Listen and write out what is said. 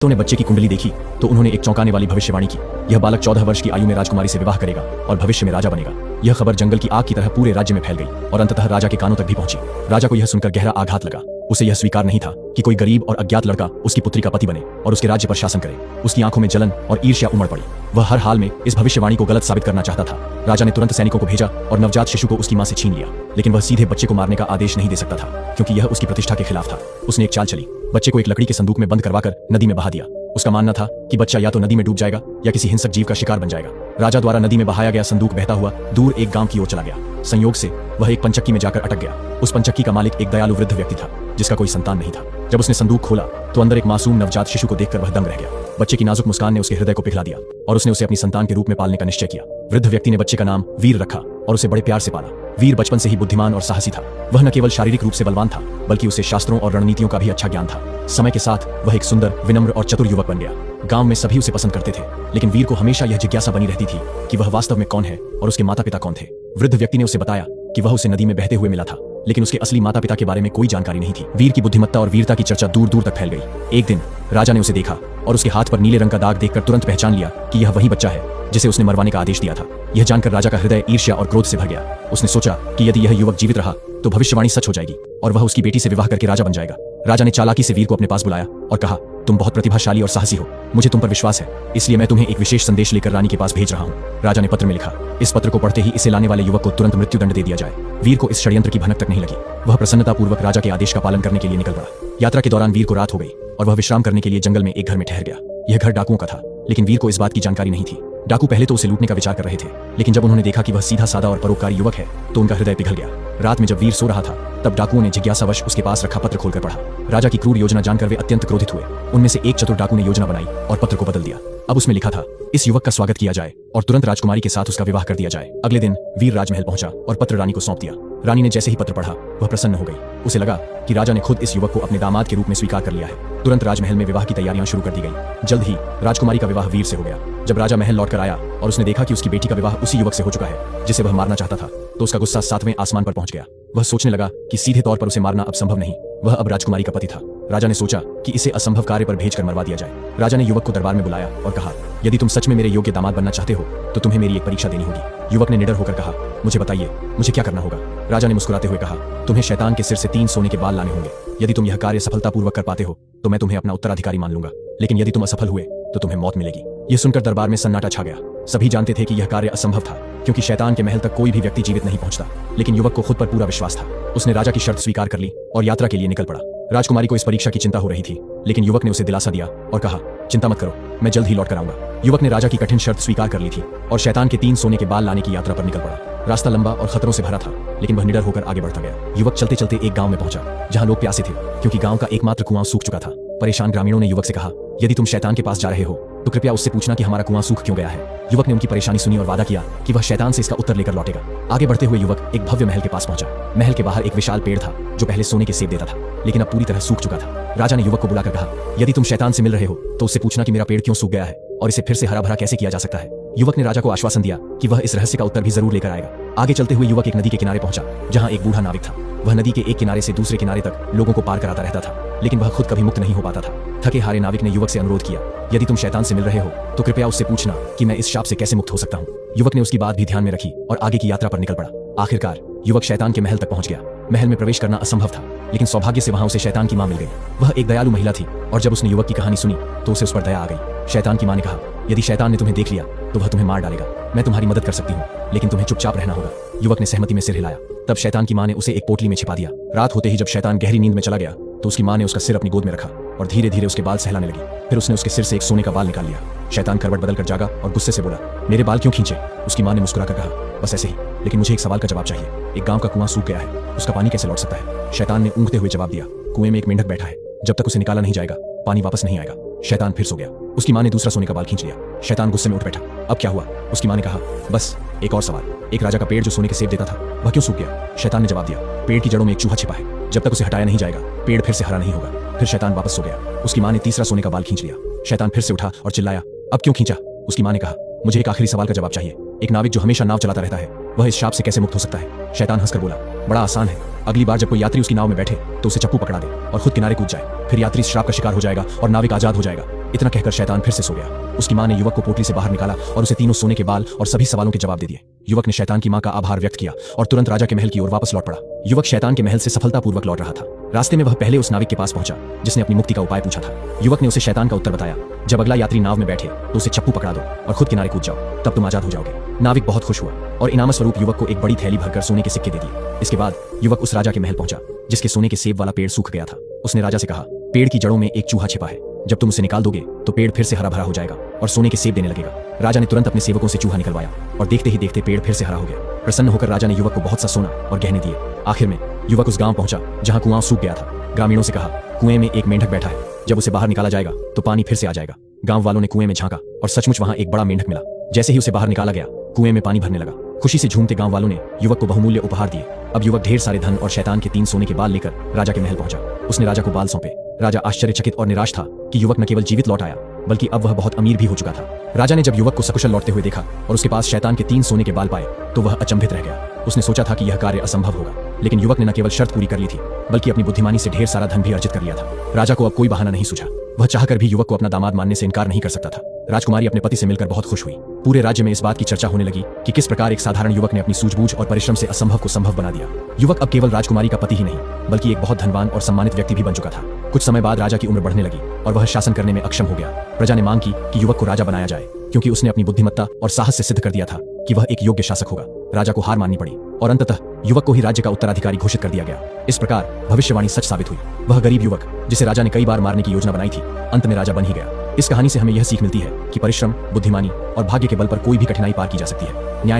तो ने बच्चे की कुंडली देखी तो उन्होंने एक चौंकाने वाली भविष्यवाणी की। यह बालक 14 वर्ष की आयु में राजकुमारी से विवाह करेगा और भविष्य में राजा बनेगा। यह खबर जंगल की आग की तरह पूरे राज्य में फैल गई और अंततः राजा के कानों तक भी पहुंची। राजा को यह सुनकर गहरा आघात लगा। उसे यह स्वीकार नहीं था कि कोई गरीब और अज्ञात लड़का उसकी पुत्री का पति बने और उसके राज्य पर शासन करे। उसकी आंखों में जलन और ईर्ष्या उमड़ पड़ी। वह हर हाल में इस भविष्यवाणी को गलत साबित करना चाहता था। राजा ने तुरंत सैनिकों को भेजा और नवजात शिशु को उसकी मां से छीन लिया, लेकिन वह सीधे बच्चे को मारने का आदेश नहीं दे सकता था क्योंकि यह उसकी प्रतिष्ठा के खिलाफ था। उसने एक चाल चली, बच्चे को एक लकड़ी के संदूक में बंद करवाकर नदी में बहा दिया। उसका मानना था कि बच्चा या तो नदी में डूब जाएगा या किसी हिंसक जीव का शिकार बन जाएगा। राजा द्वारा नदी में बहाया गया संदूक बहता हुआ दूर एक गांव की ओर चला गया। संयोग से वह एक पंचक्की में जाकर अटक गया। उस पंचक्की का मालिक एक दयालु वृद्ध व्यक्ति था जिसका कोई संतान नहीं था। जब उसने संदूक खोला तो अंदर एक मासूम नवजात शिशु को देखकर वह दंग रह गया। बच्चे की नाजुक मुस्कान ने उसके हृदय को पिघला दिया और उसने उसे अपनी संतान के रूप में पालने का निश्चय किया। वृद्ध व्यक्ति ने बच्चे का नाम वीर रखा और उसे बड़े प्यार से पाला। वीर बचपन से ही बुद्धिमान और साहसी था। वह न केवल शारीरिक रूप से बलवान था बल्कि उसे शास्त्रों और रणनीतियों का भी अच्छा ज्ञान था। समय के साथ वह एक सुंदर, विनम्र और चतुर युवक बन गया। गांव में सभी उसे पसंद करते थे, लेकिन वीर को हमेशा यह जिज्ञासा बनी रहती थी कि वह वास्तव में कौन है और उसके माता पिता कौन थे। वृद्ध व्यक्ति ने उसे बताया कि वह उसे नदी में बहते हुए मिला था, लेकिन उसके असली माता पिता के बारे में कोई जानकारी नहीं थी। वीर की बुद्धिमत्ता और वीरता की चर्चा दूर दूर तक फैल गई। एक दिन राजा ने उसे देखा और उसके हाथ पर नीले रंग का दाग देखकर तुरंत पहचान लिया कि यह वही बच्चा है जिसे उसने मरवाने का आदेश दिया था। यह जानकर राजा का हृदय ईर्ष्या और क्रोध से भर गया। उसने सोचा कि यदि यह युवक जीवित रहा तो भविष्यवाणी सच हो जाएगी और वह उसकी बेटी से विवाह करके राजा बन जाएगा। राजा ने चालाकी से वीर को अपने पास बुलाया और कहा, तुम बहुत प्रतिभाशाली और साहसी हो, मुझे तुम पर विश्वास है, इसलिए मैं तुम्हें एक विशेष संदेश लेकर रानी के पास भेज रहा हूँ। राजा ने पत्र में लिखा, इस पत्र को पढ़ते ही इसे लाने वाले युवक को तुरंत मृत्युदंड दे दिया जाए। वीर को इस षड्यंत्र की भनक तक नहीं लगी। वह प्रसन्नतापूर्वक राजा के आदेश का पालन करने के लिए निकल पड़ा। यात्रा के दौरान वीर को रात हो गई और वह विश्राम करने के लिए जंगल में एक घर में ठहर गया। यह घर डाकुओं का था, लेकिन वीर को इस बात की जानकारी नहीं थी। डाकू पहले तो उसे लूटने का विचार कर रहे थे, लेकिन जब उन्होंने देखा कि वह सीधा सादा और परोपकारी युवक है तो उनका हृदय पिघल गया। रात में जब वीर सो रहा था तब डाकुओं ने जिज्ञासावश उसके पास रखा पत्र खोलकर पढ़ा। राजा की क्रूर योजना जानकर वे अत्यंत क्रोधित हुए। उनमें से एक चतुर डाकू ने योजना बनाई और पत्र को बदल दिया। अब उसमें लिखा था, इस युवक का स्वागत किया जाए और तुरंत राजकुमारी के साथ उसका विवाह कर दिया जाए। अगले दिन वीर राजमहल पहुंचा और पत्र रानी को सौंप दिया। रानी ने जैसे ही पत्र पढ़ा वह प्रसन्न हो गई। उसे लगा कि राजा ने खुद इस युवक को अपने दामाद के रूप में स्वीकार कर लिया है। तुरंत राजमहल में विवाह की तैयारियां शुरू कर दी गई। जल्द ही राजकुमारी का विवाह वीर से हो गया। जब राजा महल लौटकर आया और उसने देखा कि उसकी बेटी का विवाह उसी युवक से हो चुका है जिसे वह मारना चाहता था, तो उसका गुस्सा 7वें आसमान पर पहुंच गया। वह सोचने लगा कि सीधे तौर पर उसे मारना अब संभव नहीं, वह अब राजकुमारी का पति था। राजा ने सोचा कि इसे असंभव कार्य पर भेजकर मरवा दिया जाए। राजा ने युवक को दरबार में बुलाया और कहा, यदि तुम सच में मेरे योग्य दामाद बनना चाहते हो तो तुम्हें मेरी एक परीक्षा देनी होगी। युवक ने निडर होकर कहा, मुझे बताइए, मुझे क्या करना होगा? राजा ने मुस्कुराते हुए कहा, तुम्हें शैतान के सिर से 3 सोने के बाल लाने होंगे। यदि तुम यह कार्य सफलतापूर्वक कर पाते हो तो मैं तुम्हें अपना उत्तराधिकारी मान लूंगा, लेकिन यदि तुम असफल हुए तो तुम्हें मौत मिलेगी। यह सुनकर दरबार में सन्नाटा छा गया। सभी जानते थे कि यह कार्य असंभव था क्योंकि शैतान के महल तक कोई भी व्यक्ति जीवित नहीं पहुंचता, लेकिन युवक को खुद पर पूरा विश्वास था। उसने राजा की शर्त स्वीकार कर ली और यात्रा के लिए निकल पड़ा। राजकुमारी को इस परीक्षा की चिंता हो रही थी, लेकिन युवक ने उसे दिलासा दिया और कहा, चिंता मत करो, मैं जल्द ही लौट कर आऊंगा। युवक ने राजा की कठिन शर्त स्वीकार कर ली थी और शैतान के 3 सोने के बाल लाने की यात्रा पर निकल पड़ा। रास्ता लंबा और खतरों से भरा था, लेकिन वह निडर होकर आगे बढ़ता गया। युवक चलते चलते एक गांव में पहुंचा जहां लोग प्यासे थे क्योंकि गांव का एकमात्र कुआं सूख चुका था। परेशान ग्रामीणों ने युवक से कहा, यदि तुम शैतान के पास जा रहे हो तो कृपया उससे पूछना कि हमारा कुआं सूख क्यों गया है। युवक ने उनकी परेशानी सुनी और वादा किया कि वह शैतान से इसका उत्तर लेकर लौटेगा। आगे बढ़ते हुए युवक एक भव्य महल के पास पहुंचा। महल के बाहर एक विशाल पेड़ था जो पहले सोने के सेब देता था, लेकिन अब पूरी तरह सूख चुका था। राजा ने युवक को बुलाकर कहा, यदि तुम शैतान से मिल रहे हो तो उससे पूछना कि मेरा पेड़ क्यों सूख गया है और इसे फिर से हरा भरा कैसे किया जा सकता है। युवक ने राजा को आश्वासन दिया कि वह इस रहस्य का उत्तर भी जरूर लेकर आएगा। आगे चलते हुए युवक एक नदी के किनारे पहुंचा जहां एक बूढ़ा नाविक था। वह नदी के एक किनारे से दूसरे किनारे तक लोगों को पार कराता रहता था, लेकिन वह खुद कभी मुक्त नहीं हो पाता था। थके हारे नाविक ने युवक से अनुरोध किया, यदि तुम शैतान से मिल रहे हो तो कृपया उससे पूछना कि मैं इस शाप से कैसे मुक्त हो सकता हूँ। युवक ने उसकी बात भी ध्यान में रखी और आगे की यात्रा पर निकल पड़ा। आखिरकार युवक शैतान के महल तक पहुंच गया। महल में प्रवेश करना असंभव था, लेकिन सौभाग्य से वहां उसे शैतान की मां मिल गई। वह एक दयालु महिला थी और जब उसने युवक की कहानी सुनी तो उसे उस पर दया आ गई। शैतान की मां ने कहा, यदि शैतान ने तुम्हें देख लिया तो वह तुम्हें मार डालेगा। मैं तुम्हारी मदद कर सकती हूँ, लेकिन तुम्हें चुपचाप रहना होगा। युवक ने सहमति में सिर हिलाया। तब शैतान की मां ने उसे एक पोटली में छिपा दिया। रात होते ही जब शैतान गहरी नींद में चला गया तो उसकी मां ने उसका सिर अपनी गोद में रखा और धीरे धीरे उसके बाल सहलाने लगी। फिर उसने उसके सिर से एक सोने का बाल निकाल लिया। शैतान करवट बदलकर जागा और गुस्से से बोला, मेरे बाल क्यों खींचे? उसकी मां ने मुस्कुराकर कहा, बस ऐसे ही, लेकिन मुझे एक सवाल का जवाब चाहिए। एक गांव का कुआं सूख गया है, उसका पानी कैसे लौट सकता है? शैतान ने ऊँघते हुए जवाब दिया, कुएं में एक मेंढक बैठा है, जब तक उसे निकाला नहीं जाएगा पानी वापस नहीं आएगा। शैतान फिर सो गया। उसकी मां ने दूसरा सोने का बाल खींच लिया। शैतान गुस्से में उठ बैठा। अब क्या हुआ? उसकी मां ने कहा, बस एक और सवाल, एक राजा का पेड़ जो सोने के सेब देता था वह क्यों सूख गया? शैतान ने जवाब दिया, पेड़ की जड़ों में एक चूहा छिपा है, जब तक उसे हटाया नहीं जाएगा पेड़ फिर से हरा नहीं होगा। फिर शैतान वापस सो गया। उसकी मां ने तीसरा सोने का बाल खींच लिया। शैतान फिर से उठा और चिल्लाया, अब क्यों खींचा? उसकी मां ने कहा, मुझे एक आखिरी सवाल का जवाब चाहिए। एक नाविक जो हमेशा नाव चलाता रहता है वह इस शाप से कैसे मुक्त हो सकता है? शैतान हंसकर बोला, बड़ा आसान है, अगली बार जब कोई यात्री उसकी नाव में बैठे तो उसे चप्पू पकड़ा दे और खुद किनारे कूद जाए, फिर यात्री श्राप का शिकार हो जाएगा और नाविक आजाद हो जाएगा। इतना कहकर शैतान फिर से सो गया। उसकी मां ने युवक को पोटली से बाहर निकाला और उसे तीनों सोने के बाल और सभी सवालों के जवाब दे दिए। युवक ने शैतान की मां का आभार व्यक्त किया और तुरंत राजा के महल की ओर वापस लौट पड़ा। युवक शैतान के महल से सफलतापूर्वक लौट रहा था। रास्ते में वह पहले उस नाविक के पास पहुंचा जिसने अपनी मुक्ति का उपाय पूछा था। युवक ने उसे शैतान का उत्तर बताया, जब अगला यात्री नाव में बैठे तो उसे चप्पू पकड़ा दो और खुद किनारे कूद जाओ, तब तुम आजाद हो जाओगे। नाविक बहुत खुश हुआ और इनाम स्वरूप युवक को एक बड़ी थैली भरकर सोने के सिक्के दे दिए। इसके बाद युवक उस राजा के महल पहुंचा जिसके सोने के सेब वाला पेड़ सूख गया था। उसने राजा से कहा, पेड़ की जड़ों में एक चूहा छिपा है, जब तुम उसे निकाल दोगे तो पेड़ फिर से हरा भरा हो जाएगा और सोने के सेब देने लगेगा। राजा ने तुरंत अपने सेवकों से चूहा निकलवाया और देखते ही देखते पेड़ फिर से हरा हो गया। प्रसन्न होकर राजा ने युवक को बहुत सा सोना और गहने दिए। आखिर में युवक उस गांव पहुंचा जहां कुआं सूख गया था। ग्रामीणों से कहा, कुएं में एक मेंढक बैठा है, जब उसे बाहर निकाला जाएगा तो पानी फिर से आ जाएगा। गांव वालों ने कुएं में झांका और सचमुच वहां एक बड़ा मेंढक मिला। जैसे ही उसे बाहर निकाला गया, कुएं में पानी भरने लगा। खुशी से झूमते गांव वालों ने युवक को बहुमूल्य उपहार दिए। अब युवक ढेर सारे धन और शैतान के 3 सोने के बाल लेकर राजा के महल पहुंचा। उसने राजा को बाल सौंपे। राजा आश्चर्यचकित और निराश था कि युवक न केवल जीवित लौट आया बल्कि अब वह बहुत अमीर भी हो चुका था। राजा ने जब युवक को सकुशल लौटते हुए देखा और उसके पास शैतान के 3 सोने के बाल पाए तो वह अचंभित रह गया। उसने सोचा था कि यह कार्य असंभव होगा, लेकिन युवक ने न केवल शर्त पूरी कर ली थी बल्कि अपनी बुद्धिमानी से ढेर सारा धन भी अर्जित कर लिया था। राजा को अब कोई बहाना नहीं सूझा। वह चाहकर भी युवक को अपना दामाद मानने से इनकार नहीं कर सकता था। राजकुमारी अपने पति से मिलकर बहुत खुश हुई। पूरे राज्य में इस बात की चर्चा होने लगी कि किस प्रकार एक साधारण युवक ने अपनी सूझबूझ और परिश्रम से असंभव को संभव बना दिया। युवक अब केवल राजकुमारी का पति ही नहीं बल्कि एक बहुत धनवान और सम्मानित व्यक्ति भी बन चुका था। कुछ समय बाद राजा की उम्र बढ़ने लगी और वह शासन करने में अक्षम हो गया। प्रजा ने मांग की कि युवक को राजा बनाया जाए क्योंकि उसने अपनी बुद्धिमत्ता और साहस से सिद्ध कर दिया था कि वह एक योग्य शासक होगा। राजा को हार माननी पड़ी और अंततः युवक को ही राज्य का उत्तराधिकारी घोषित कर दिया गया। इस प्रकार भविष्यवाणी सच साबित हुई। वह गरीब युवक जिसे राजा ने कई बार मारने की योजना बनाई थी, अंत में राजा बन ही गया। इस कहानी से हमें यह सीख मिलती है कि परिश्रम, बुद्धिमानी और भाग्य के बल पर कोई भी कठिनाई पार की जा सकती है। न्याय